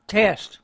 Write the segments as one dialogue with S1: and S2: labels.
S1: Test.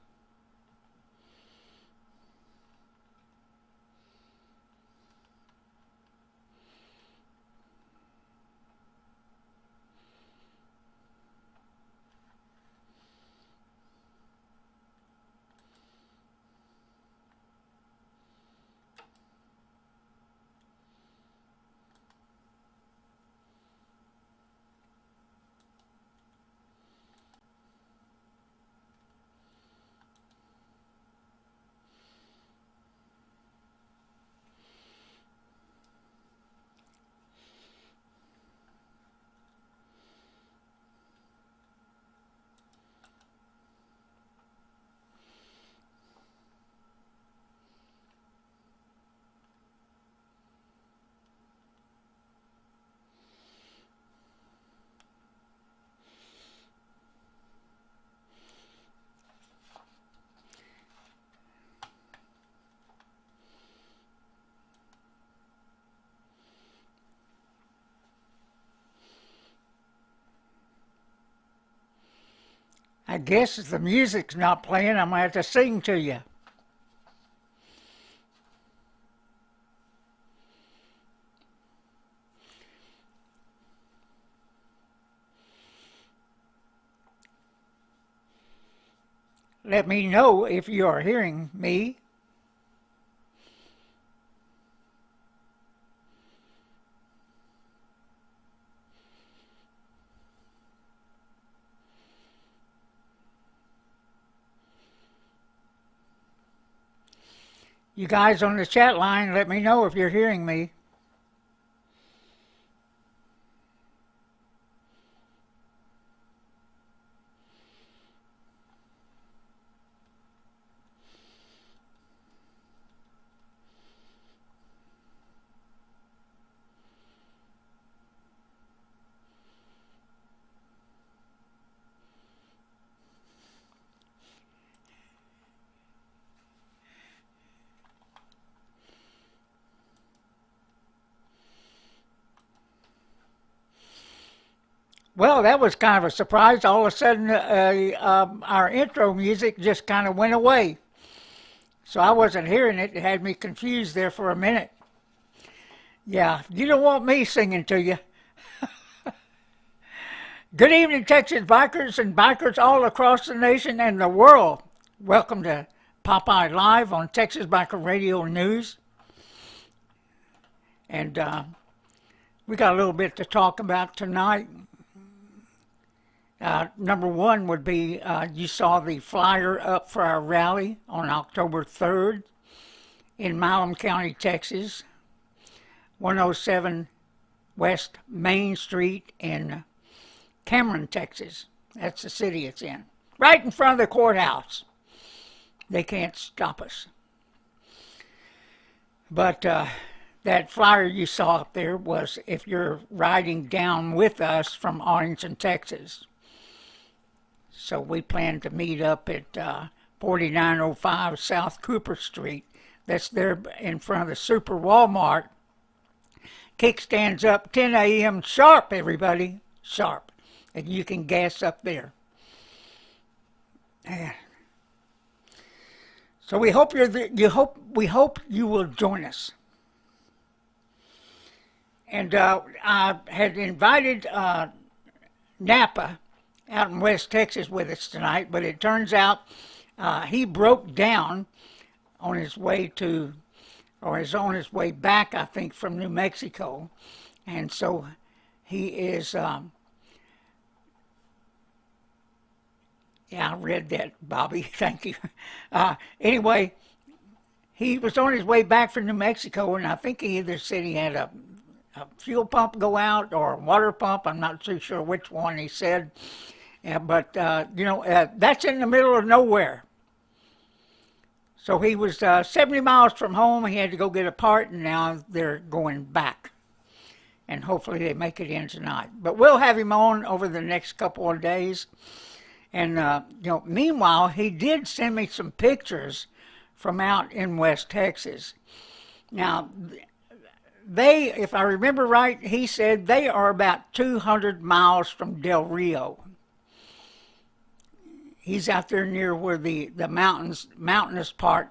S1: I guess if the music's not playing, I'm going to have to sing to you. Let me know if you are hearing me. You guys on the chat line, let me know if you're hearing me. Well, that was kind of a surprise. All of a sudden, our intro music just kind of went away. So I wasn't hearing it. It had me confused there for a minute. Yeah, you don't want me singing to you. Good evening, Texas bikers and bikers all across the nation and the world. Welcome to Popeye Live on Texas Biker Radio News. And we got a little bit to talk about tonight. Number one would be, you saw the flyer up for our rally on October 3rd in Milam County, Texas, 107 West Main Street in Cameron, Texas. That's the city it's in. Right in front of the courthouse. They can't stop us. But that flyer you saw up there was if you're riding down with us from Arlington, Texas. So we plan to meet up at 4905 South Cooper Street. That's there in front of the Super Walmart. Kickstands up 10 a.m. sharp, everybody. Sharp. And you can gas up there. Yeah. So we hope we hope you will join us. And I had invited Napa out in West Texas with us tonight, but it turns out he broke down on his way to, or is on his way back, I think, from New Mexico. And so he is, yeah, I read that, Bobby, thank you. Anyway, he was on his way back from New Mexico, and I think he either said he had a fuel pump go out or a water pump. I'm not too sure which one he said. Yeah, but, that's in the middle of nowhere. So he was 70 miles from home. He had to go get a part, and now they're going back. And hopefully they make it in tonight. But we'll have him on over the next couple of days. And, meanwhile, he did send me some pictures from out in West Texas. Now, they, if I remember right, he said they are about 200 miles from Del Rio. He's out there near where the mountainous part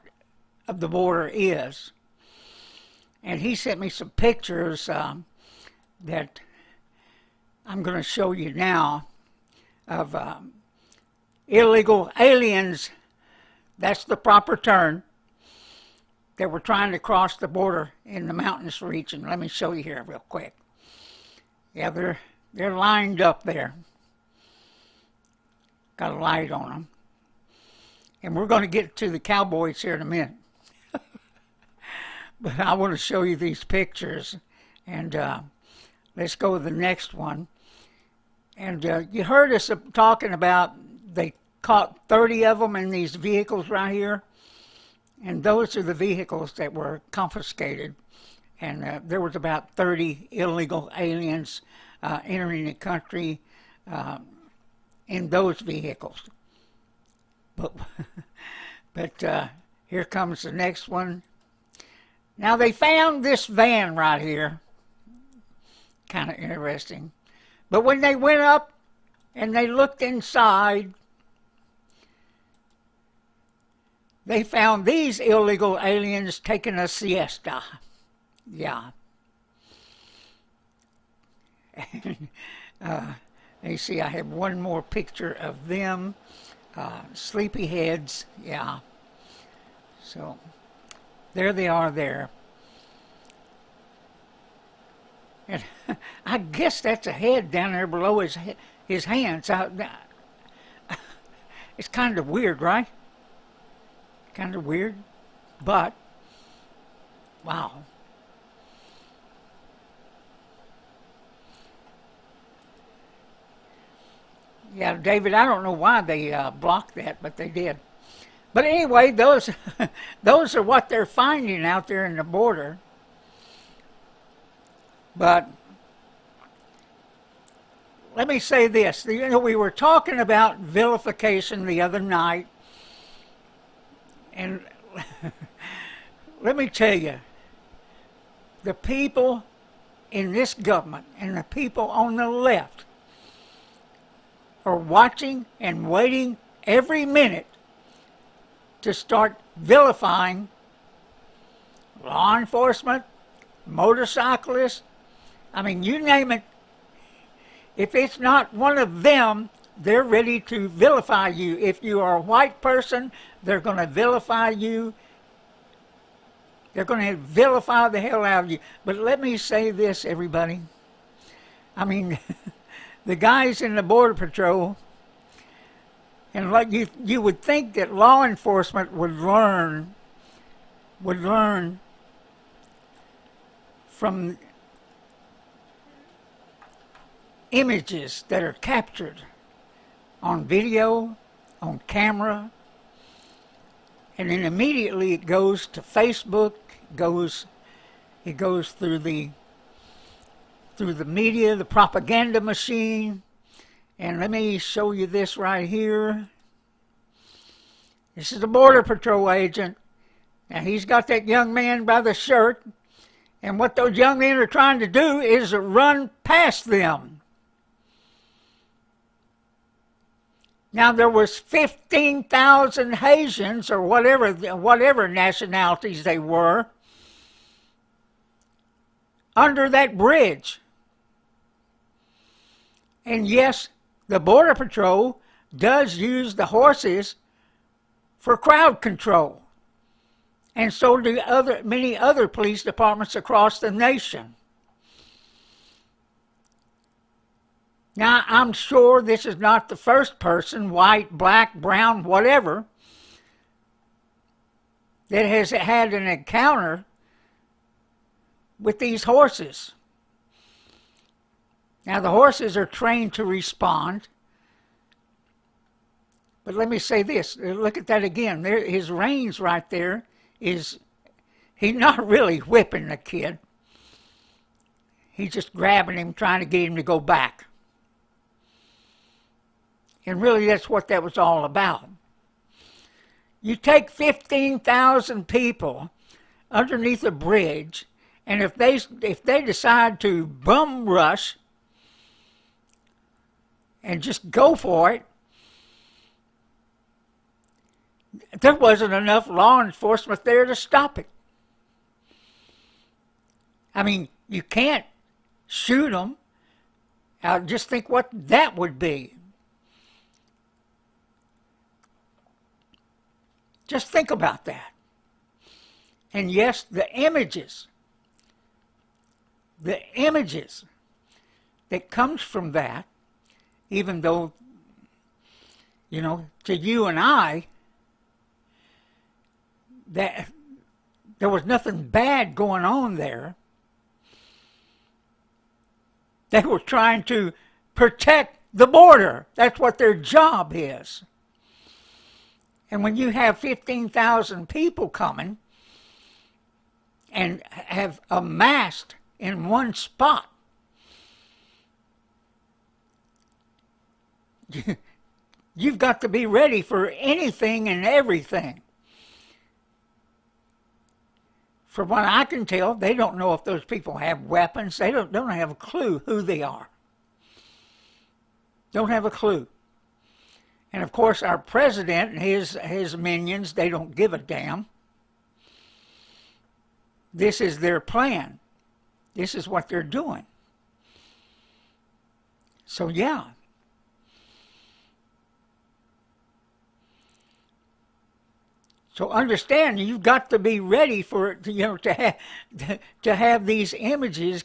S1: of the border is. And he sent me some pictures that I'm going to show you now of illegal aliens. That's the proper term. That were trying to cross the border in the mountainous region. Let me show you here real quick. Yeah, they're lined up there. Got a light on them. And we're going to get to the Cowboys here in a minute. But I want to show you these pictures. And let's go to the next one. And you heard us talking about they caught 30 of them in these vehicles right here. And those are the vehicles that were confiscated. And there was about 30 illegal aliens entering the country in those vehicles. But here comes the next one. Now they found this van right here. Kind of interesting. But when they went up and they looked inside, they found these illegal aliens taking a siesta. Yeah. You see, I have one more picture of them. Sleepy heads. Yeah. So, there they are there. And I guess that's a head down there below his hands. It's kind of weird, right? Kind of weird, but wow. Yeah, David, I don't know why they blocked that, but they did. But anyway, those are what they're finding out there in the border. But let me say this. You know, we were talking about vilification the other night. And let me tell you, the people in this government and the people on the left are watching and waiting every minute to start vilifying law enforcement, motorcyclists. I mean, you name it. If it's not one of them, they're ready to vilify you. If you are a white person, they're going to vilify you. They're going to vilify the hell out of you. But let me say this, everybody. I mean, the guys in the Border Patrol, and like you would think that law enforcement would learn from images that are captured on video, on camera, and then immediately it goes to Facebook, it goes through the media, the propaganda machine. And let me show you this right here. This is the Border Patrol agent. Now he's got that young man by the shirt. And what those young men are trying to do is run past them. Now there was 15,000 Haitians or whatever nationalities they were under that bridge. And yes, the Border Patrol does use the horses for crowd control. And so do many other police departments across the nation. Now, I'm sure this is not the first person, white, black, brown, whatever, that has had an encounter with these horses. Now, the horses are trained to respond. But let me say this. Look at that again. There, his reins right there is, he's not really whipping the kid. He's just grabbing him, trying to get him to go back. And really, that's what that was all about. You take 15,000 people underneath a bridge, and if they decide to bum rush and just go for it, there wasn't enough law enforcement there to stop it. I mean, you can't shoot them. Just think what that would be. Just think about that. And yes, the images that comes from that, even though, you know, to you and I, that there was nothing bad going on there. They were trying to protect the border. That's what their job is. And when you have 15,000 people coming and have amassed in one spot, you've got to be ready for anything and everything. From what I can tell, they don't know if those people have weapons. They don't have a clue who they are. Don't have a clue. And of course, our president and his minions, they don't give a damn. This is their plan. This is what they're doing. So yeah. So understand, you've got to be ready for it, you know, to have these images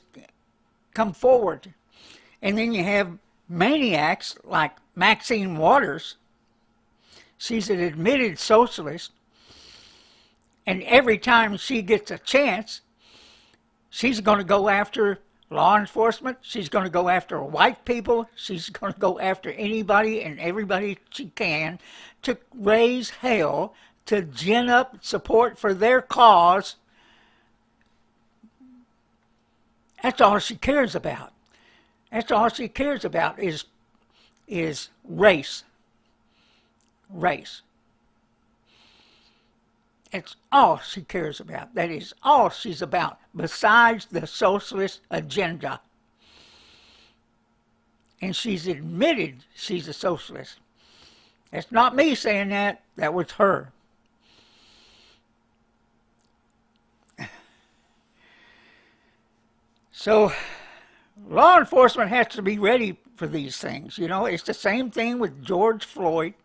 S1: come forward. And then you have maniacs like Maxin Waters. She's an admitted socialist. And every time she gets a chance, she's going to go after law enforcement. She's going to go after white people. She's going to go after anybody and everybody she can to raise hell, to gin up support for their cause. That's all she cares about. That's all she cares about is race. Race. That's all she cares about. That is all she's about, besides the socialist agenda. And she's admitted she's a socialist. That's not me saying that. That was her. So, law enforcement has to be ready for these things. You know, it's the same thing with George Floyd.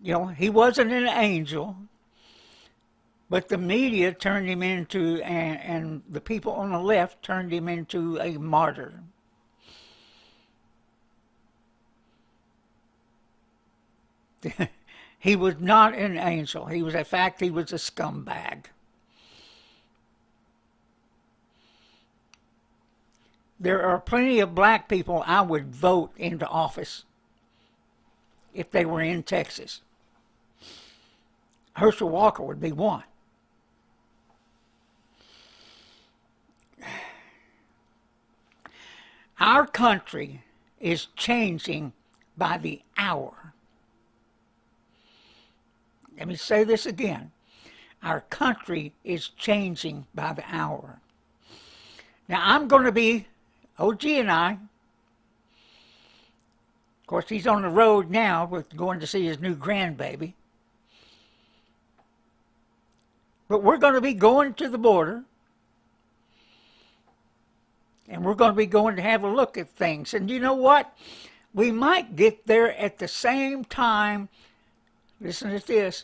S1: You know, he wasn't an angel, but the media turned him into, and the people on the left turned him into a martyr. He was not an angel. He was, in fact, he was a scumbag. There are plenty of black people I would vote into office if they were in Texas. Herschel Walker would be one. Our country is changing by the hour. Let me say this again. Our country is changing by the hour. Now, I'm going to be, OG and I, of course, he's on the road now with going to see his new grandbaby. But we're going to be going to the border. And we're going to be going to have a look at things. And you know what? We might get there at the same time. Listen to this.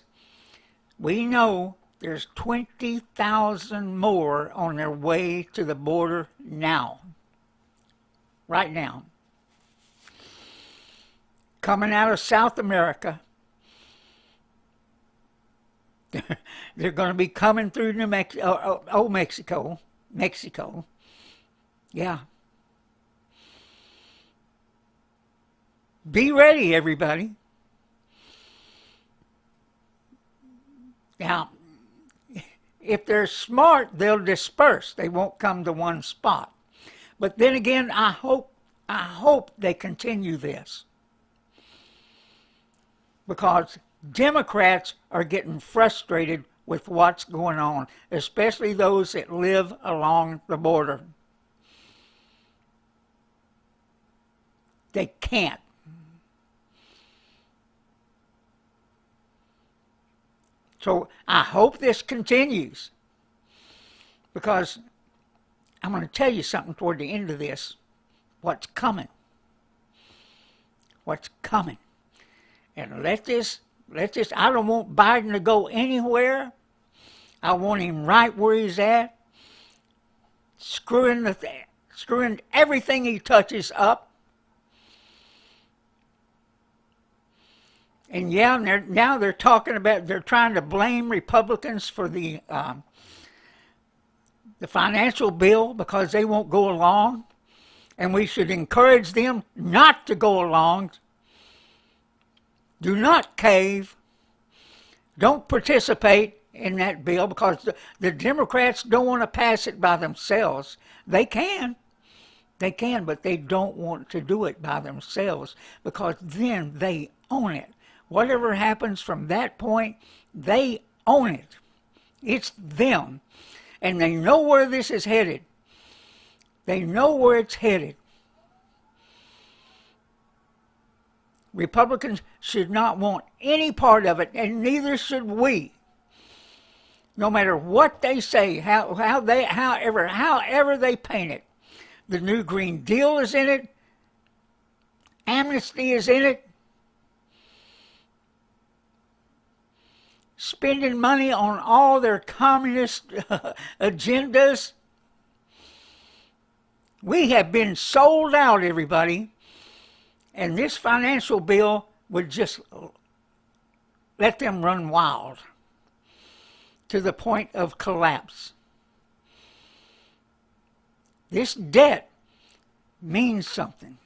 S1: We know there's 20,000 more on their way to the border now. Right now. Coming out of South America. They're going to be coming through Mexico. Mexico. Yeah. Be ready, everybody. Now, if they're smart, they'll disperse. They won't come to one spot. But then again, I hope they continue this. Because Democrats are getting frustrated with what's going on, especially those that live along the border. They can't. So I hope this continues, because I'm going to tell you something toward the end of this. What's coming. What's coming. And let this, I don't want Biden to go anywhere. I want him right where he's at, screwing everything he touches up. And yeah, now they're talking about, they're trying to blame Republicans for the financial bill because they won't go along. And we should encourage them not to go along. Do not cave. Don't participate in that bill, because the Democrats don't want to pass it by themselves. They can, but they don't want to do it by themselves, because then they own it. Whatever happens from that point, they own it. It's them. And they know where this is headed. They know where it's headed. Republicans should not want any part of it, and neither should we. No matter what they say, however they paint it. The new Green Deal is in it. Amnesty is in it. Spending money on all their communist agendas. We have been sold out, everybody. And this financial bill would just let them run wild to the point of collapse. This debt means something.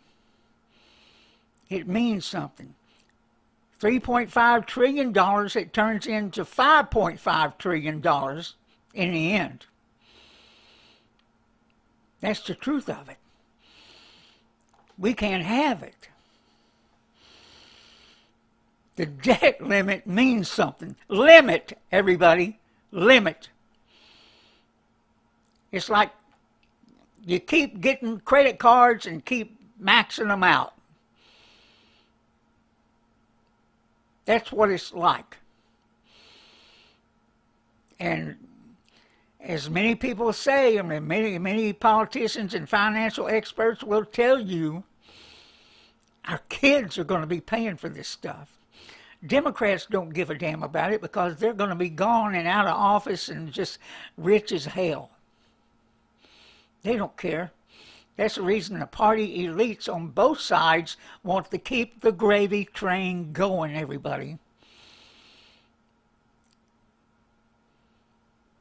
S1: It means something. $3.5 trillion, it turns into $5.5 trillion in the end. That's the truth of it. We can't have it. The debt limit means something. Limit, everybody. Limit. It's like you keep getting credit cards and keep maxing them out. That's what it's like. And as many people say, I mean, many politicians and financial experts will tell you, our kids are going to be paying for this stuff. Democrats don't give a damn about it because they're going to be gone and out of office and just rich as hell. They don't care. That's the reason the party elites on both sides want to keep the gravy train going, everybody.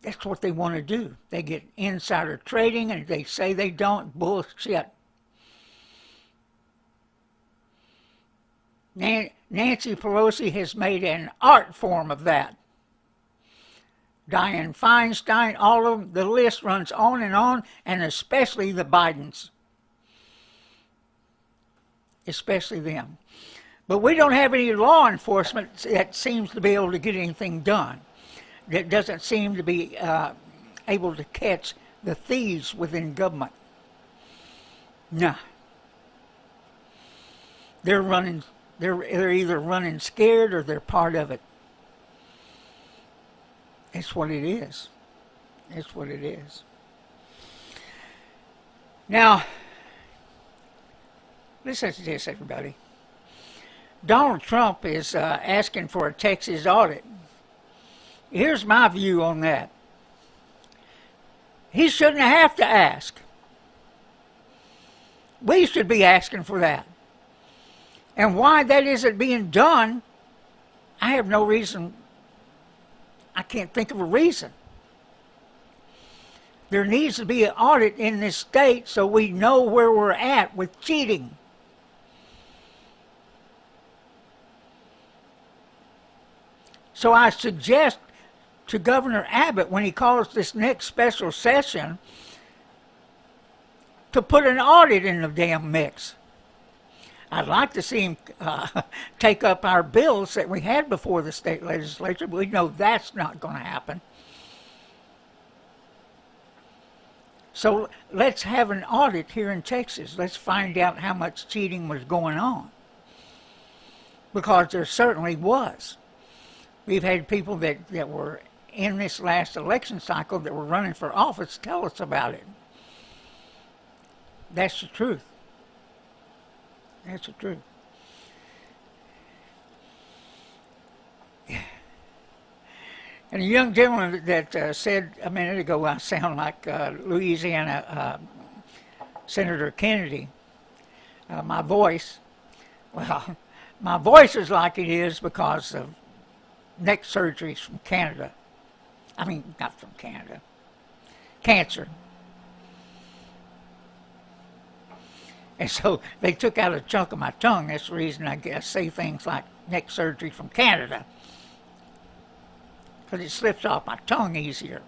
S1: That's what they want to do. They get insider trading and they say they don't. Bullshit. Nancy Pelosi has made an art form of that. Dianne Feinstein, all of them, the list runs on, and especially the Bidens. Especially them. But we don't have any law enforcement that seems to be able to get anything done. That doesn't seem to be able to catch the thieves within government. Nah. They're either running scared or they're part of it. That's what it is. That's what it is. Now, listen to this, everybody. Donald Trump is asking for a Texas audit. Here's my view on that. He shouldn't have to ask. We should be asking for that. And why that isn't being done, I have no reason. I can't think of a reason. There needs to be an audit in this state so we know where we're at with cheating. So I suggest to Governor Abbott, when he calls this next special session, to put an audit in the damn mix. I'd like to see him take up our bills that we had before the state legislature, but we know that's not going to happen. So let's have an audit here in Texas. Let's find out how much cheating was going on. Because there certainly was. We've had people that were in this last election cycle that were running for office tell us about it. That's the truth. That's the truth. And a young gentleman that said a minute ago, I sound like Louisiana Senator Kennedy. My voice, well, my voice is like it is because of neck surgeries from Canada. I mean, not from Canada. Cancer. And so they took out a chunk of my tongue. That's the reason I say things like neck surgery from Canada. Because it slips off my tongue easier.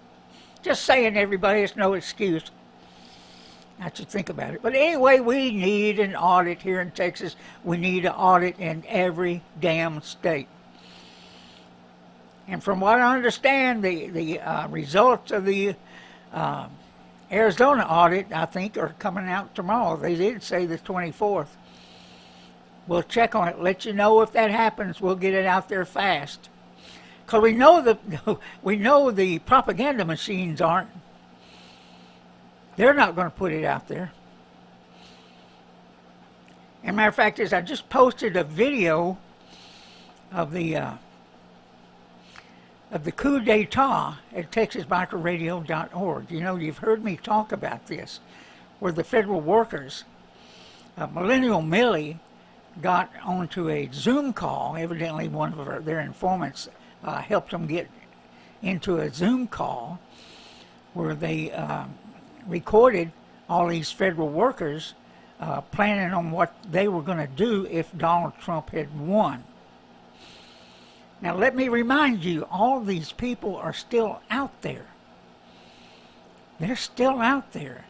S1: Just saying, everybody, it's no excuse. I should think about it. But anyway, we need an audit here in Texas. We need an audit in every damn state. And from what I understand, the results of the Arizona audit, I think, are coming out tomorrow. They did say the 24th. We'll check on it, let you know if that happens. We'll get it out there fast. Because we know the propaganda machines aren't. They're not going to put it out there. And matter of fact is, I just posted a video of the coup d'etat at texasmicroradio.org. You know, you've heard me talk about this, where the federal workers, Millennial Millie, got onto a Zoom call. Evidently, one of their informants helped them get into a Zoom call where they recorded all these federal workers planning on what they were going to do if Donald Trump had won. Now, let me remind you, all these people are still out there. They're still out there.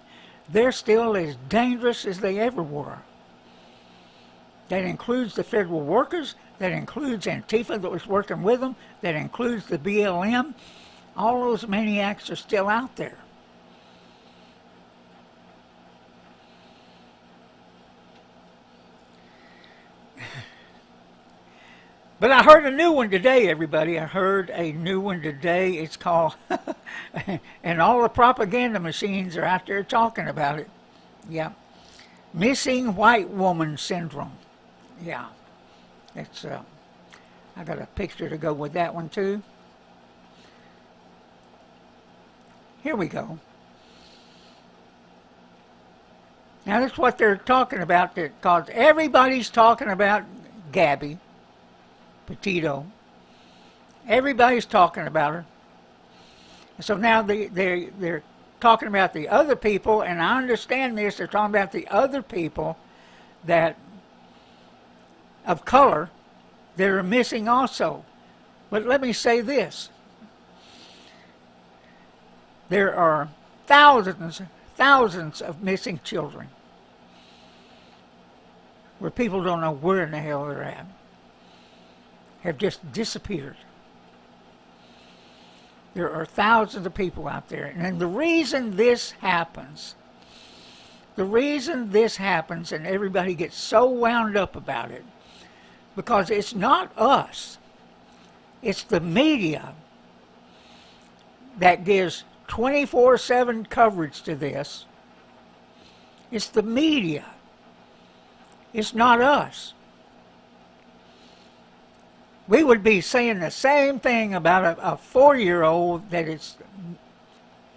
S1: They're still as dangerous as they ever were. That includes the federal workers. That includes Antifa that was working with them. That includes the BLM. All those maniacs are still out there. But I heard a new one today, everybody. I heard a new one today. It's called, and all the propaganda machines are out there talking about it. Yeah. Missing white woman syndrome. Yeah. It's, I got a picture to go with that one too. Here we go. Now that's what they're talking about, because everybody's talking about Gabby Petito. Everybody's talking about her. So now they're talking about the other people, and I understand this. They're talking about the other people that of color that are missing also. But let me say this. There are thousands of missing children where people don't know where in the hell they're at. Have just disappeared. There are thousands of people out there. And the reason this happens, and everybody gets so wound up about it, because it's not us. It's the media that gives 24/7 coverage to this. It's the media. It's not us. We would be saying the same thing about a 4-year-old that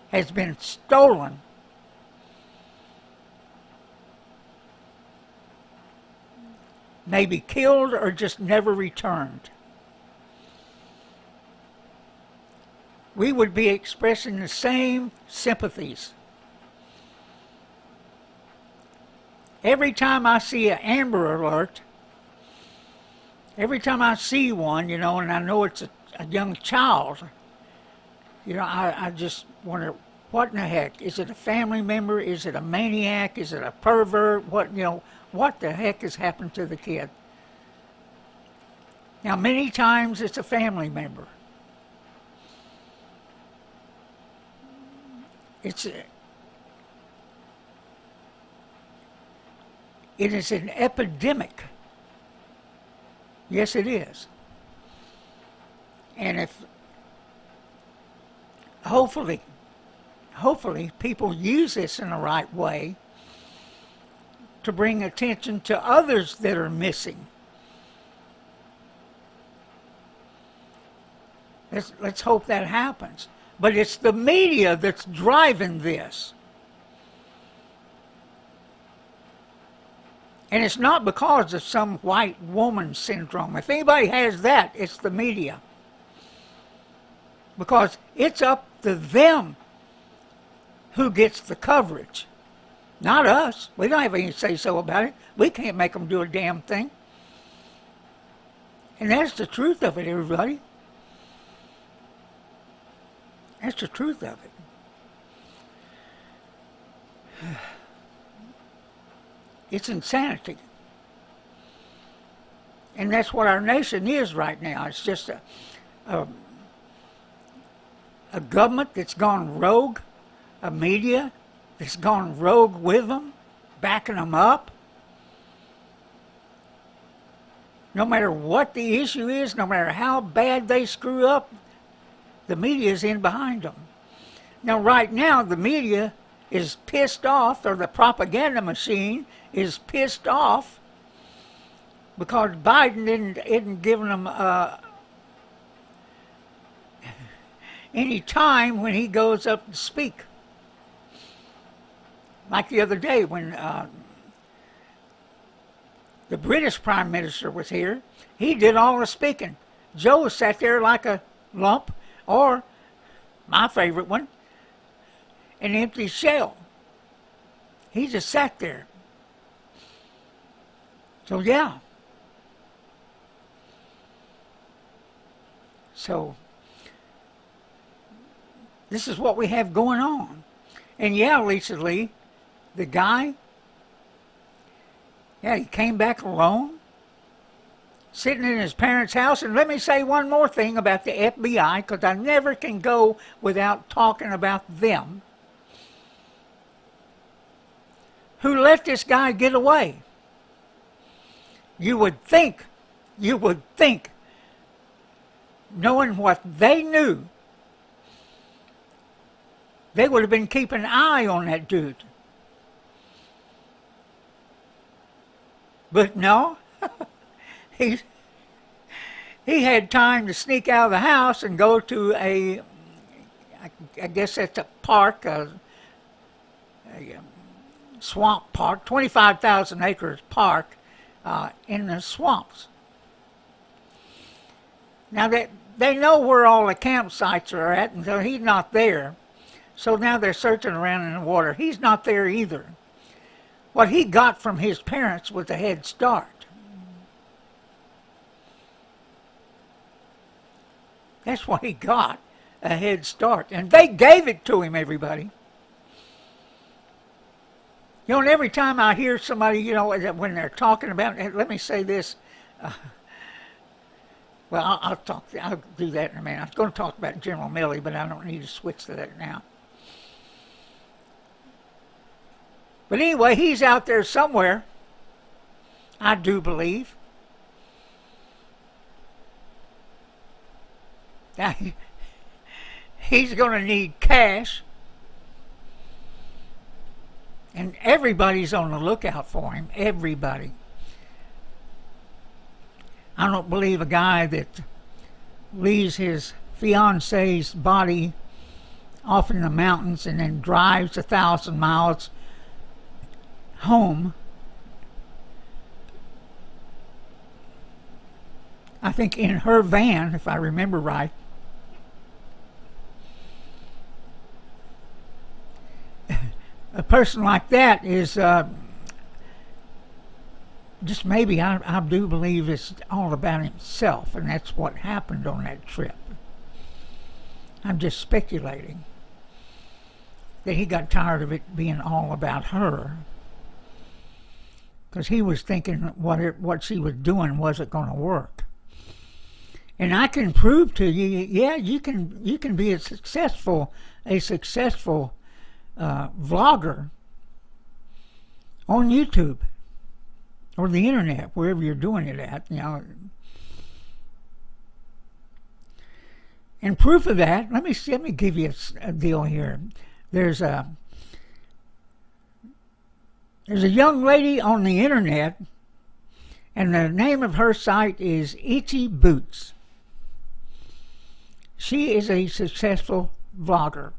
S1: has been stolen. Maybe killed or just never returned. We would be expressing the same sympathies. Every time I see an Amber Alert, every time I see one, and I know it's a young child, I just wonder, what in the heck? Is it a family member? Is it a maniac? Is it a pervert? What the heck has happened to the kid? Now, many times it's a family member. It is an epidemic. Yes, it is. And if hopefully people use this in the right way to bring attention to others that are missing. Let's hope that happens. But it's the media that's driving this. And it's not because of some white woman syndrome. If anybody has that, it's the media. Because it's up to them who gets the coverage. Not us. We don't have any say-so about it. We can't make them do a damn thing. And that's the truth of it, everybody. That's the truth of it. It's insanity. And that's what our nation is right now. It's just a government that's gone rogue, a media that's gone rogue with them, backing them up. No matter what the issue is, no matter how bad they screw up, the media is in behind them. Now, right now, the media is pissed off, or the propaganda machine is pissed off because Biden isn't giving them any time when he goes up to speak. Like the other day when the British Prime Minister was here, he did all the speaking. Joe sat there like a lump, or my favorite one, an empty shell. He just sat there. So yeah. So this is what we have going on. And yeah, Lisa Lee, the guy, yeah, he came back alone, sitting in his parents' house. And let me say one more thing about the FBI, because I never can go without talking about them, who let this guy get away. You would think, knowing what they knew, they would have been keeping an eye on that dude. But no, he had time to sneak out of the house and go to I guess that's a park, a swamp park, 25,000 acres park in the swamps. Now they know where all the campsites are at, and so he's not there. So now they're searching around in the water. He's not there either. What he got from his parents was a head start. That's what he got, a head start. And they gave it to him, everybody. You know, and every time I hear somebody, you know, when they're talking about, let me say this. Well, I'll do that in a minute. I was going to talk about General Milley, but I don't need to switch to that now. But anyway, he's out there somewhere, I do believe. Now, he's going to need cash. And everybody's on the lookout for him. Everybody. I don't believe a guy that leaves his fiancee's body off in the mountains and then drives 1,000 miles home. I think in her van, if I remember right. A person like that is just maybe, I do believe it's all about himself, and that's what happened on that trip. I'm just speculating that he got tired of it being all about her, because he was thinking what she was doing wasn't going to work. And I can prove to you, yeah, you can be a successful vlogger on YouTube or the internet, wherever you're doing it at, you know. And proof of that, let me give you a deal here. There's a young lady on the internet, and the name of her site is Itchy Boots. She is a successful vlogger.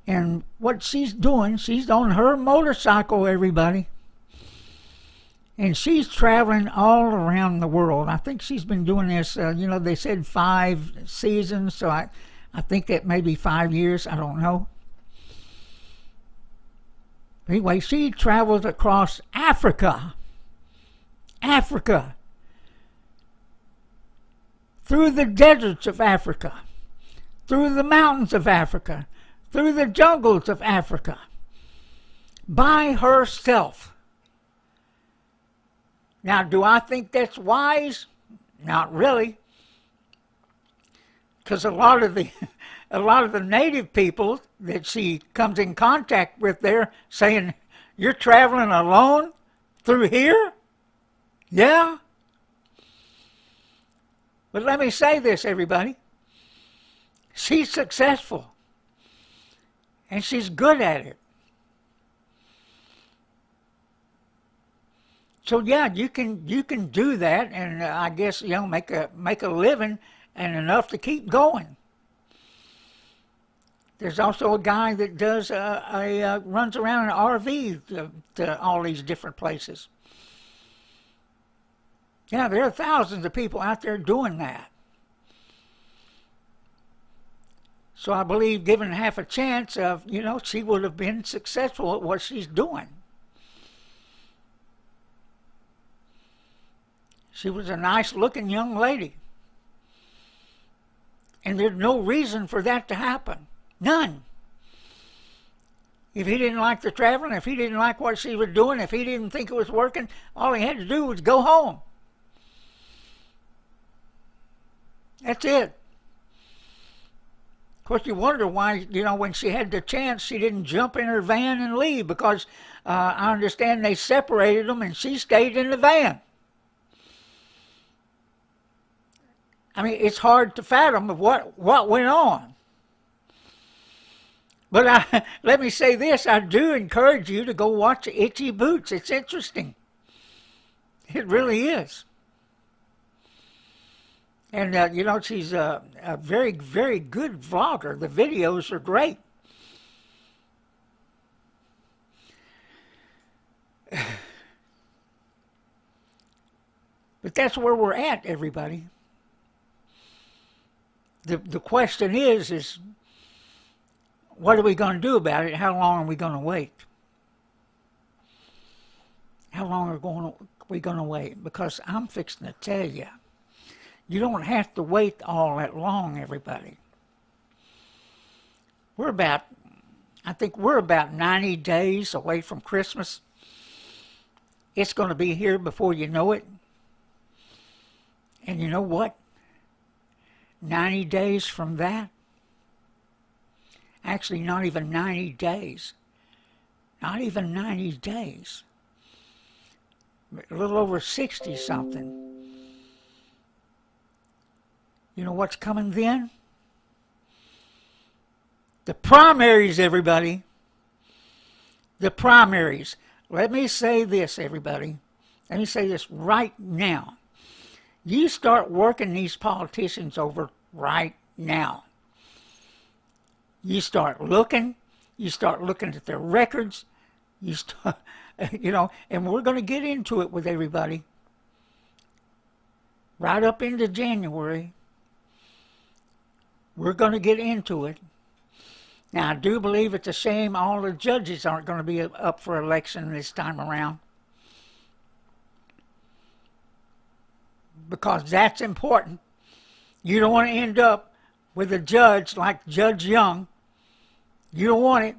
S1: And what she's doing, she's on her motorcycle, everybody. And she's traveling all around the world. I think she's been doing this, they said 5 seasons, so I think that may be 5 years. I don't know. Anyway, she travels across Africa. Through the deserts of Africa. Through the mountains of Africa. Through the jungles of Africa. By herself. Now, do I think that's wise? Not really. Because a lot of the native people that she comes in contact with there saying, "You're traveling alone through here?" Yeah. But let me say this, everybody. She's successful. And she's good at it. So yeah, you can do that, and I guess make a living and enough to keep going. There's also a guy that does runs around in an RV to all these different places. Yeah, there are thousands of people out there doing that. So I believe, given half a chance of, she would have been successful at what she's doing. She was a nice-looking young lady. And there's no reason for that to happen. None. If he didn't like the traveling, if he didn't like what she was doing, if he didn't think it was working, all he had to do was go home. That's it. Of course, you wonder why, when she had the chance, she didn't jump in her van and leave, because I understand they separated them and she stayed in the van. I mean, it's hard to fathom what went on. But let me say this, I do encourage you to go watch Itchy Boots. It's interesting. It really is. And, she's a very, very good vlogger. The videos are great. But that's where we're at, everybody. The question is what are we going to do about it? How long are we going to wait? How long are we going to wait? Because I'm fixing to tell you, you don't have to wait all that long, everybody. I think we're about 90 days away from Christmas. It's going to be here before you know it. And you know what? 90 days from that, actually not even 90 days, not even 90 days, a little over 60 something. You know what's coming then? The primaries, everybody. The primaries. Let me say this, everybody. Let me say this right now. You start working these politicians over right now. You start looking at their records, you start, and we're going to get into it with everybody. Right up into January, we're going to get into it. Now, I do believe it's a shame all the judges aren't going to be up for election this time around. Because that's important. You don't want to end up with a judge like Judge Young. You don't want it.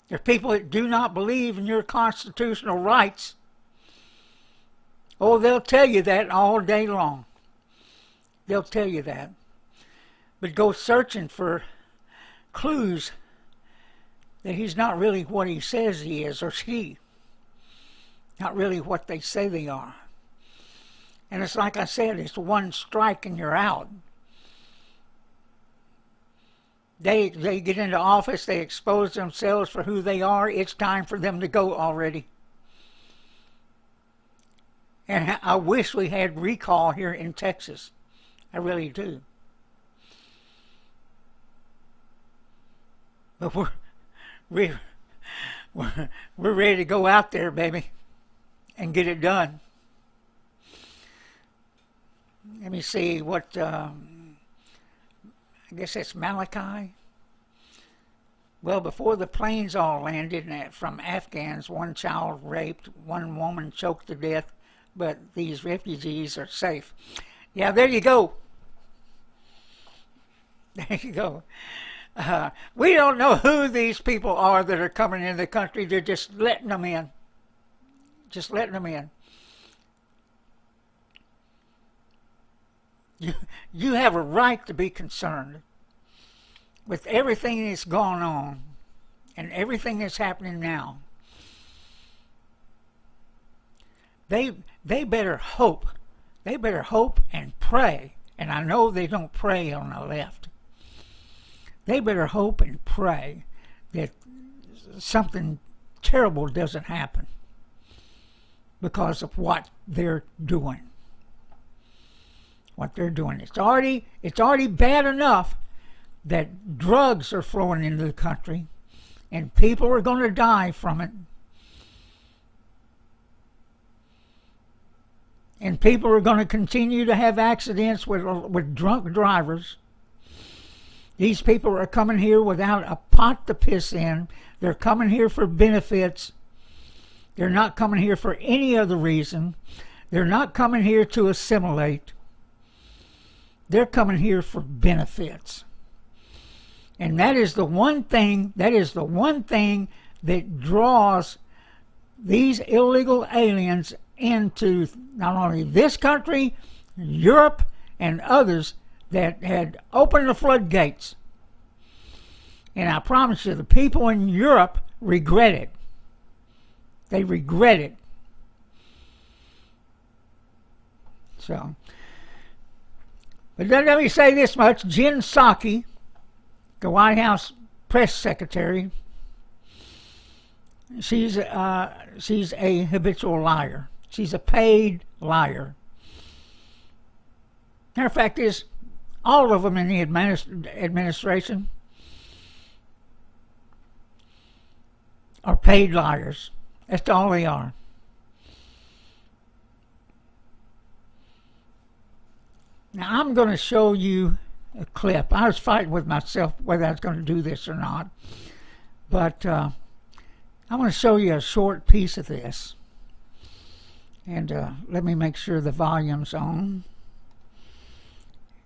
S1: There's people that do not believe in your constitutional rights. Oh, they'll tell you that all day long. They'll tell you that. But go searching for clues that he's not really what he says he is, or she. Not really what they say they are. And it's like I said, it's one strike and you're out. They get into office, they expose themselves for who they are. It's time for them to go already. And I wish we had recall here in Texas. I really do. But we're ready to go out there, baby, and get it done. Let me see what, I guess that's Malachi. Well, before the planes all landed from Afghans, one child raped, one woman choked to death, but these refugees are safe. Yeah, there you go. There you go. We don't know who these people are that are coming in the country. They're just letting them in. Just letting them in. You have a right to be concerned with everything that's gone on and everything that's happening now. They better hope. They better hope and pray. And I know they don't pray on the left. They better hope and pray that something terrible doesn't happen because of what they're doing. What they're doing. It's already bad enough that drugs are flowing into the country and people are going to die from it. And people are going to continue to have accidents with drunk drivers. These people are coming here without a pot to piss in. They're coming here for benefits. They're not coming here for any other reason. They're not coming here to assimilate. They're coming here for benefits. And that is the one thing that draws these illegal aliens into not only this country, Europe, and others that had opened the floodgates. And I promise you, the people in Europe regret it. They regret it. So, but let me say this much. Jen Psaki, the White House press secretary, she's a habitual liar. She's a paid liar. Matter of fact is, all of them in the administration are paid liars. That's all they are. Now I'm going to show you a clip. I was fighting with myself whether I was going to do this or not. But I'm going to show you a short piece of this. And let me make sure the volume's on.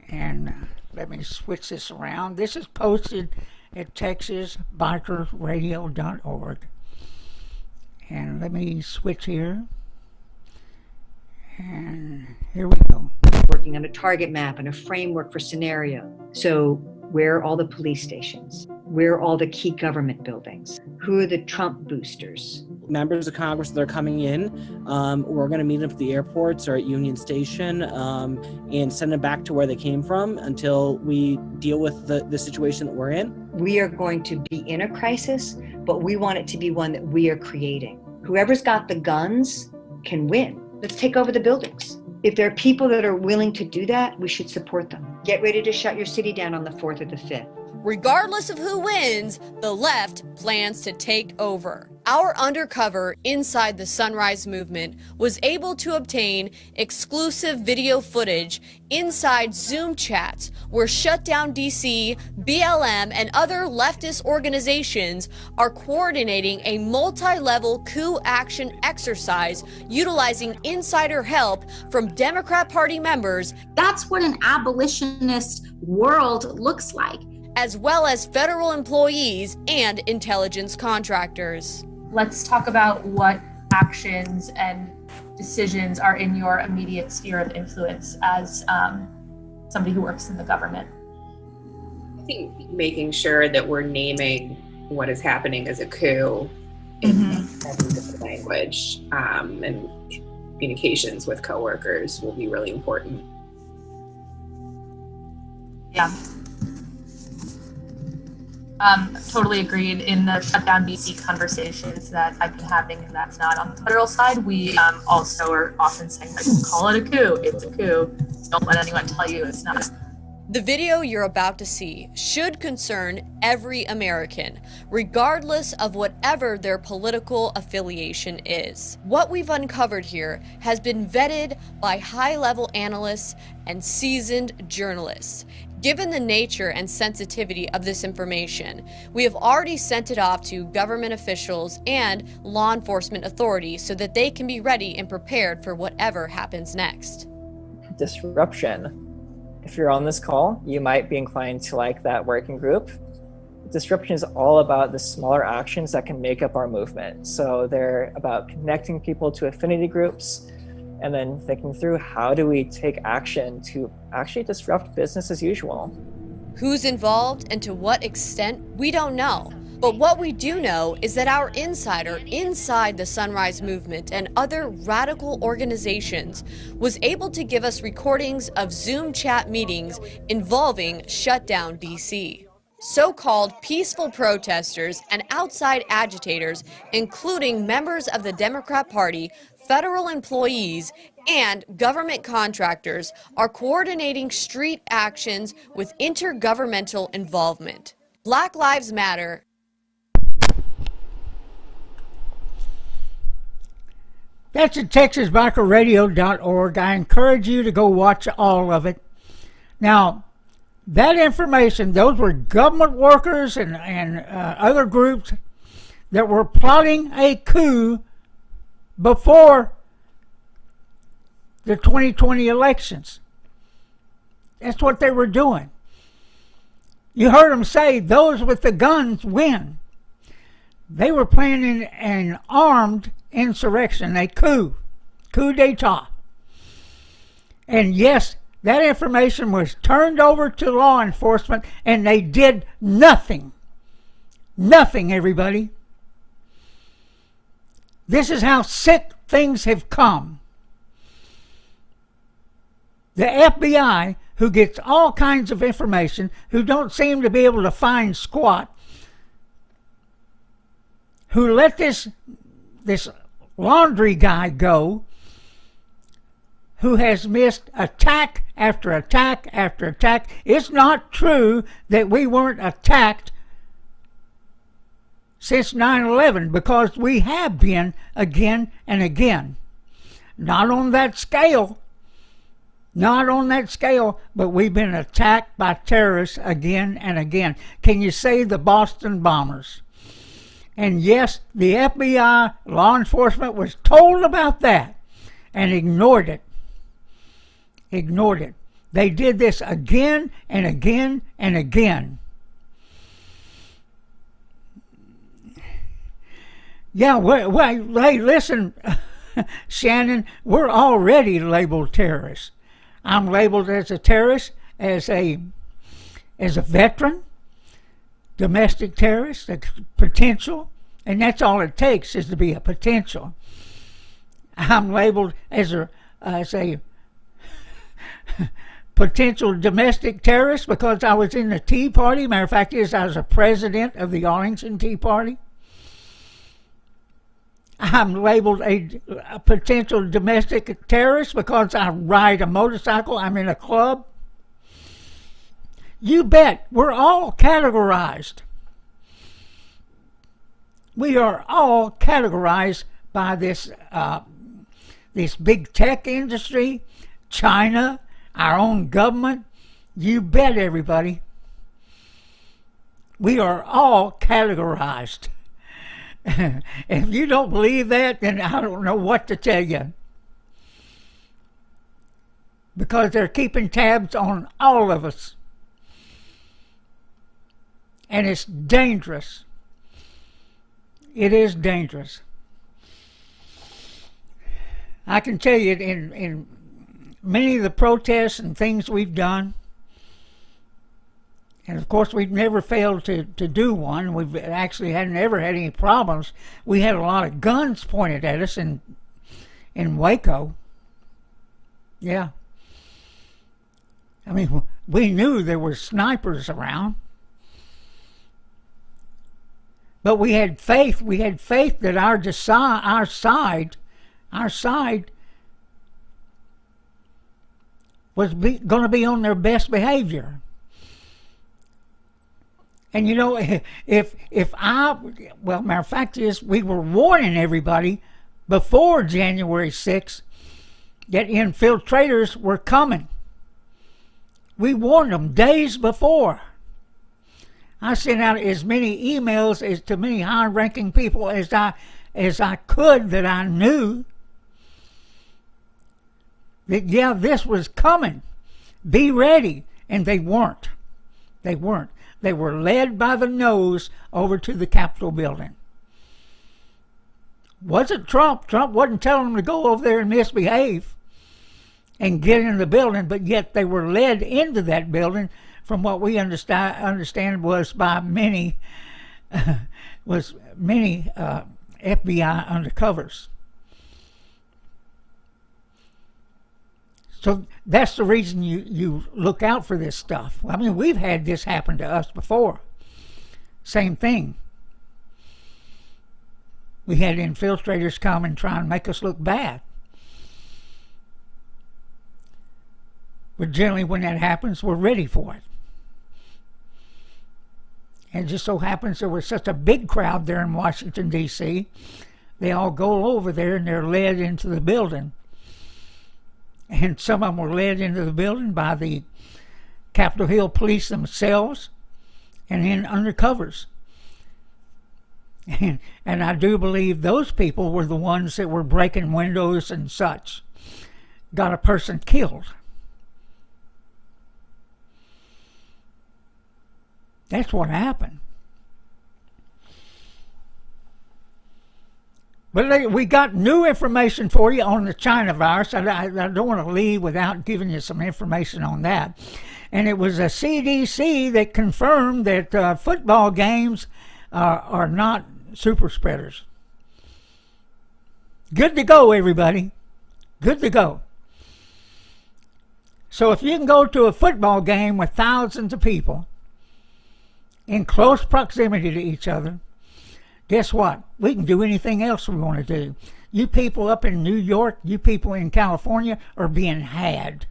S1: And let me switch this around. This is posted at texasbikerradio.org. And let me switch here. And here we go.
S2: Working on a target map and a framework for scenario. So where are all the police stations? Where are all the key government buildings? Who are the Trump boosters?
S3: Members of Congress that are coming in, we're going to meet them at the airports or at Union Station and send them back to where they came from until we deal with the situation that we're in.
S2: We are going to be in a crisis, but we want it to be one that we are creating. Whoever's got the guns can win. Let's take over the buildings. If there are people that are willing to do that, we should support them. Get ready to shut your city down on the 4th or the 5th.
S4: Regardless of who wins, the left plans to take over. Our undercover inside the Sunrise Movement was able to obtain exclusive video footage inside Zoom chats where Shutdown DC, BLM, and other leftist organizations are coordinating a multi-level coup action exercise utilizing insider help from Democrat Party members.
S5: That's what an abolitionist world looks like.
S4: As well as federal employees and intelligence contractors.
S6: Let's talk about what actions and decisions are in your immediate sphere of influence as somebody who works in the government.
S7: I think making sure that we're naming what is happening as a coup in different language, and communications with coworkers will be really important.
S6: Yeah. Totally agreed. In the shutdown DC conversations that I've been having, and that's not on the federal side, we also are often saying, like, call it a coup. It's a coup. Don't let anyone tell you it's not.
S4: The video you're about to see should concern every American, regardless of whatever their political affiliation is. What we've uncovered here has been vetted by high-level analysts and seasoned journalists. Given the nature and sensitivity of this information, we have already sent it off to government officials and law enforcement authorities so that they can be ready and prepared for whatever happens next.
S8: Disruption. If you're on this call, you might be inclined to like that working group. Disruption is all about the smaller actions that can make up our movement. So they're about connecting people to affinity groups and then thinking through, how do we take action to actually disrupt business as usual?
S4: Who's involved and to what extent, we don't know. But what we do know is that our insider inside the Sunrise Movement and other radical organizations was able to give us recordings of Zoom chat meetings involving Shutdown DC. So-called peaceful protesters and outside agitators, including members of the Democrat Party, federal employees, and government contractors, are coordinating street actions with intergovernmental involvement. Black Lives Matter.
S1: That's at TexasBikerRadio.org. I encourage you to go watch all of it. Now, that information, those were government workers and other groups that were plotting a coup before the 2020 elections. That's what they were doing. You heard them say, those with the guns win. They were planning an armed insurrection, a coup d'etat. And yes, that information was turned over to law enforcement, and they did nothing. Nothing, everybody. This is how sick things have come. The FBI, who gets all kinds of information, who don't seem to be able to find squat, who let this laundry guy go, who has missed attack after attack after attack. It's not true that we weren't attacked since 9/11, because we have been again and again. Not on that scale, but we've been attacked by terrorists again and again. Can you say the Boston bombers? And yes, the FBI, law enforcement, was told about that and ignored it. They did this again and again and again. Yeah, hey, listen, Shannon, we're already labeled terrorists. I'm labeled as a terrorist, as a veteran, domestic terrorist, a potential, and that's all it takes, is to be a potential. I'm labeled as a potential domestic terrorist because I was in the Tea Party. Matter of fact is, I was a president of the Arlington Tea Party. I'm labeled a potential domestic terrorist because I ride a motorcycle. I'm in a club. You bet, we're all categorized. We are all categorized by this big tech industry, China, our own government. You bet, everybody. We are all categorized. If you don't believe that, then I don't know what to tell you. Because they're keeping tabs on all of us. And it's dangerous. It is dangerous. I can tell you, in many of the protests and things we've done, and of course we've never failed to do one. We've actually never had any problems. We had a lot of guns pointed at us in in Waco. Yeah. I mean, we knew there were snipers around. But we had faith. We had faith that our side was going to be on their best behavior. And you know, matter of fact is, we were warning everybody before January 6th that infiltrators were coming. We warned them days before. I sent out as many emails as to many high-ranking people as I could that I knew that, yeah, this was coming. Be ready. And they weren't. They weren't. They were led by the nose over to the Capitol building. Wasn't Trump. Trump wasn't telling them to go over there and misbehave and get in the building, but yet they were led into that building, from what we understand was by many FBI undercovers. So that's the reason you look out for this stuff. I mean, we've had this happen to us before. Same thing. We had infiltrators come and try and make us look bad. But generally when that happens, we're ready for it. And it just so happens there was such a big crowd there in Washington, D.C., they all go over there and they're led into the building. And some of them were led into the building by the Capitol Hill police themselves and then undercovers. And I do believe those people were the ones that were breaking windows and such. Got a person killed. That's what happened. But we got new information for you on the China virus. I don't want to leave without giving you some information on that. And it was a CDC that confirmed that football games are not super spreaders. Good to go, everybody. Good to go. So if you can go to a football game with thousands of people in close proximity to each other, guess what? We can do anything else we want to do. You people up in New York, you people in California are being had.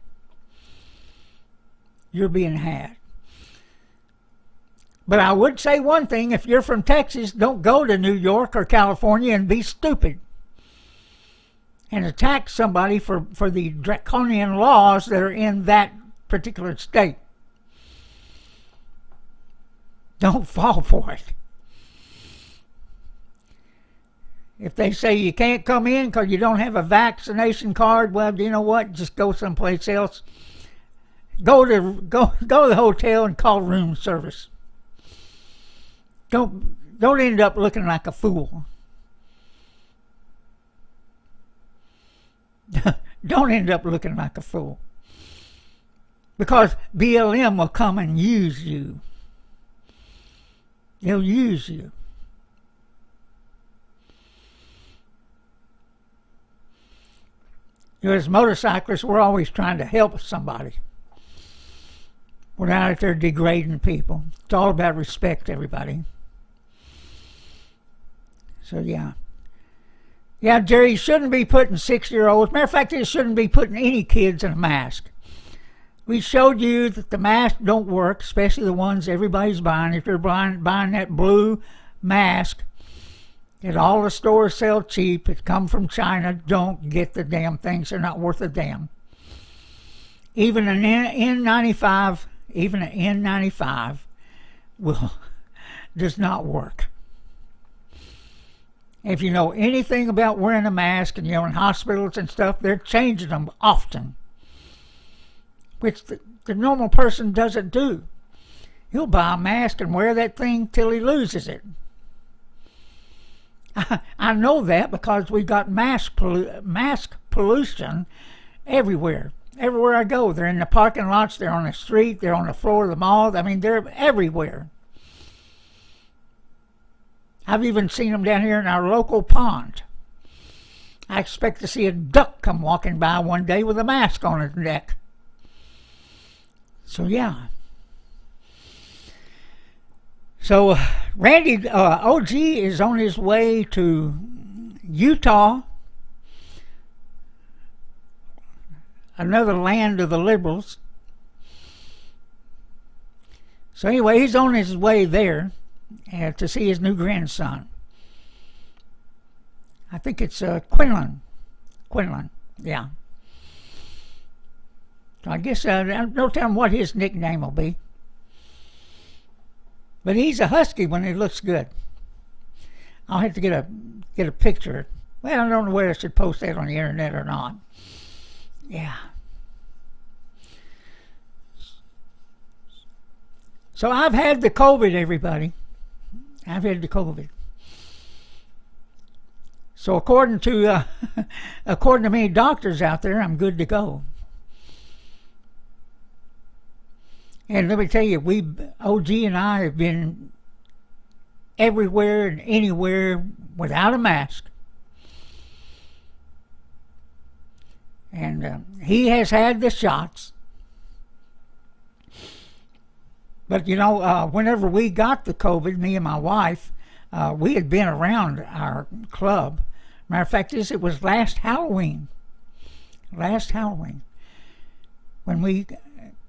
S1: You're being had. But I would say one thing: if you're from Texas, don't go to New York or California and be stupid and attack somebody for the draconian laws that are in that particular state. Don't fall for it. If they say you can't come in because you don't have a vaccination card, well, you know what? Just go someplace else. Go to the hotel and call room service. Don't end up looking like a fool. Don't end up looking like a fool. Because BLM will come and use you. They'll use you. You know, as motorcyclists, we're always trying to help somebody. We're not out there degrading people. It's all about respect, everybody. So, yeah. Yeah, Jerry, you shouldn't be putting 6-year-olds. Matter of fact, you shouldn't be putting any kids in a mask. We showed you that the masks don't work, especially the ones everybody's buying. If you're buying that blue mask that all the stores sell cheap, it come from China, don't get the damn things. They're not worth a damn. Even an N95, does not work. If you know anything about wearing a mask, and in hospitals and stuff, they're changing them often, which the normal person doesn't do. He'll buy a mask and wear that thing till he loses it. I know that because we've got mask pollution everywhere. Everywhere I go, they're in the parking lots, they're on the street, they're on the floor of the mall. I mean, they're everywhere. I've even seen them down here in our local pond. I expect to see a duck come walking by one day with a mask on his neck. So, yeah. So, Randy, OG is on his way to Utah, another land of the liberals. So anyway, he's on his way there to see his new grandson. I think it's Quinlan. Quinlan, yeah. So I guess don't tell him what his nickname will be. But he's a husky when he looks good. I'll have to get a picture. Well, I don't know whether I should post that on the internet or not. Yeah. So I've had the COVID, everybody. I've had the COVID. So according to many doctors out there, I'm good to go. And let me tell you, OG and I have been everywhere and anywhere without a mask. And he has had the shots. But, you know, whenever we got the COVID, me and my wife, we had been around our club. Matter of fact, it was last Halloween. Last Halloween. When we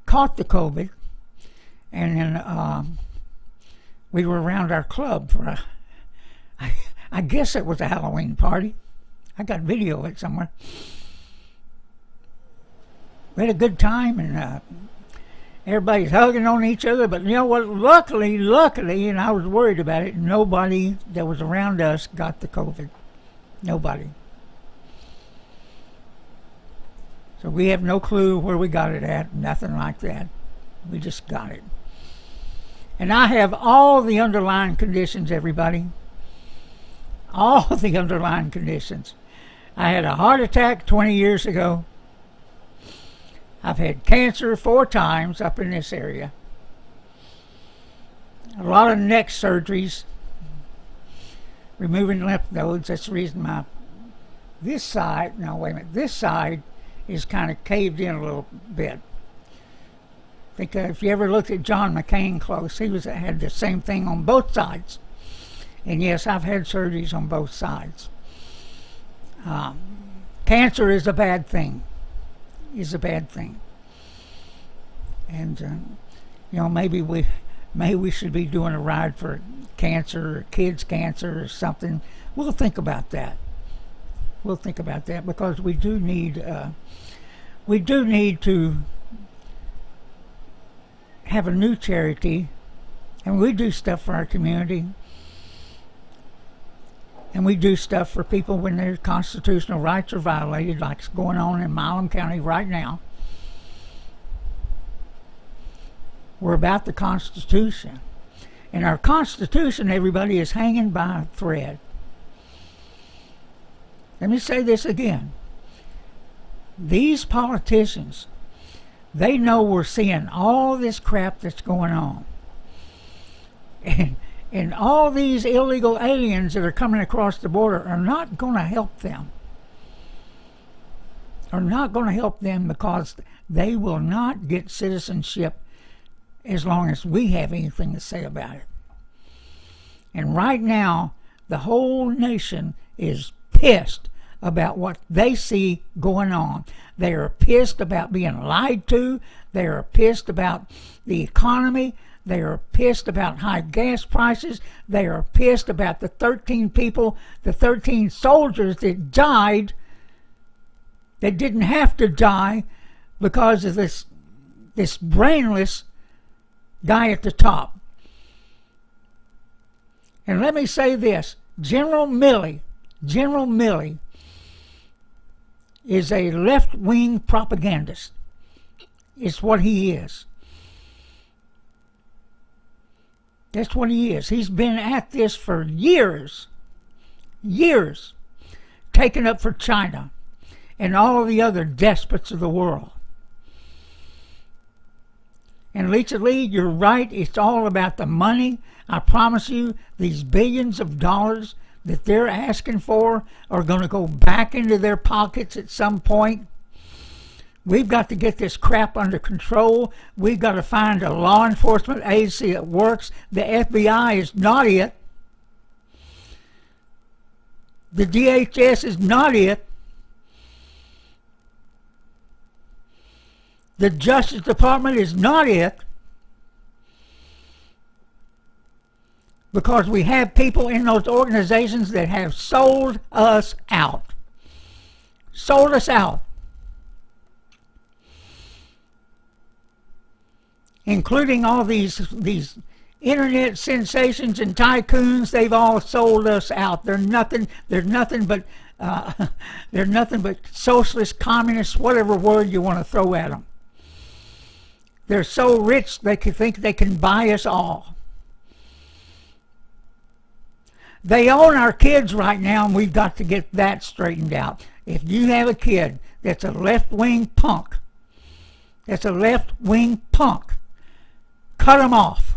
S1: caught the COVID. And then we were around our club for I guess it was a Halloween party. I got video of it somewhere. We had a good time, and everybody's hugging on each other. But you know what? Luckily, and I was worried about it, nobody that was around us got the COVID. Nobody. So we have no clue where we got it at, nothing like that. We just got it. And I have all the underlying conditions, everybody. All the underlying conditions. I had a heart attack 20 years ago. I've had cancer 4 times up in this area. A lot of neck surgeries. Removing lymph nodes. That's the reason this side is kind of caved in a little bit. I think if you ever looked at John McCain close, he had the same thing on both sides. And yes, I've had surgeries on both sides. Cancer is a bad thing. And you know, maybe we should be doing a ride for cancer, or kids' cancer, or something. We'll think about that. Because we do need to have a new charity, and we do stuff for our community, and we do stuff for people when their constitutional rights are violated, like it's going on in Milam County right now. We're about the Constitution, and our Constitution, everybody, is hanging by a thread. Let me say this again. These politicians, they know we're seeing all this crap that's going on. And all these illegal aliens that are coming across the border are not going to help them. Because they will not get citizenship as long as we have anything to say about it. And right now, the whole nation is pissed about what they see going on. They are pissed about being lied to. They are pissed about the economy. They are pissed about high gas prices. They are pissed about the 13 soldiers that died, that didn't have to die because of this brainless guy at the top. And let me say this, General Milley is a left-wing propagandist. It's what he is. That's what he is. He's been at this for years, taking up for China and all the other despots of the world. And Lisa Lee, you're right. It's all about the money. I promise you, these billions of dollars that they're asking for are going to go back into their pockets at some point. We've got to get this crap under control. We've got to find a law enforcement agency that works. The FBI is not it. The DHS is not it. The Justice Department is not it. Because we have people in those organizations that have sold us out. Sold us out. Including all these internet sensations and tycoons, they've all sold us out. They're nothing but socialist, communist, whatever word you want to throw at them. They're so rich they can think they can buy us all. They own our kids right now, and we've got to get that straightened out. If you have a kid that's a left-wing punk, cut them off.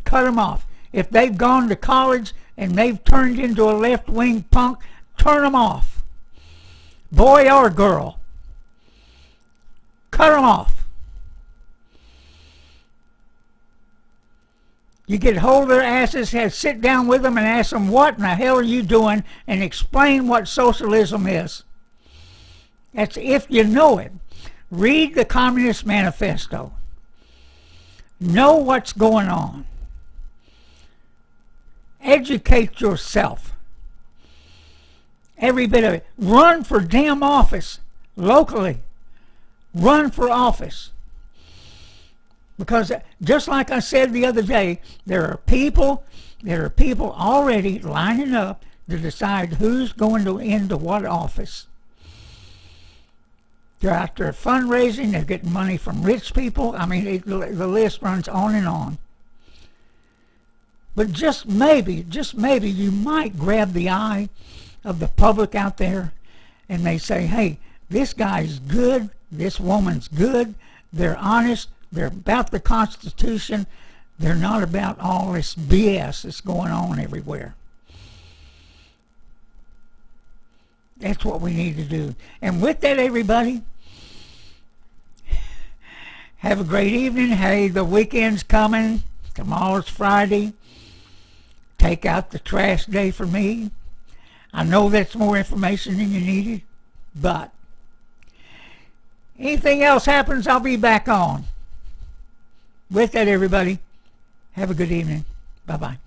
S1: Cut them off. If they've gone to college and they've turned into a left-wing punk, turn them off. Boy or girl. Cut them off. You get hold of their asses, sit down with them and ask them, what in the hell are you doing? And explain what socialism is. That's if you know it. Read the Communist Manifesto. Know what's going on. Educate yourself. Every bit of it. Run for damn office locally. Run for office. Because just like I said the other day, there are people already lining up to decide who's going to into what office. They're out there fundraising, they're getting money from rich people. I mean, the list runs on and on. But just maybe you might grab the eye of the public out there and they say, hey, this guy's good, this woman's good, they're honest, they're about the Constitution, they're not about all this BS that's going on everywhere. That's what we need to do. And with that, everybody, have a great evening. Hey, the weekend's coming. Tomorrow's Friday. Take out the trash day for me. I know that's more information than you needed, but anything else happens, I'll be back on. With that, everybody, have a good evening. Bye-bye.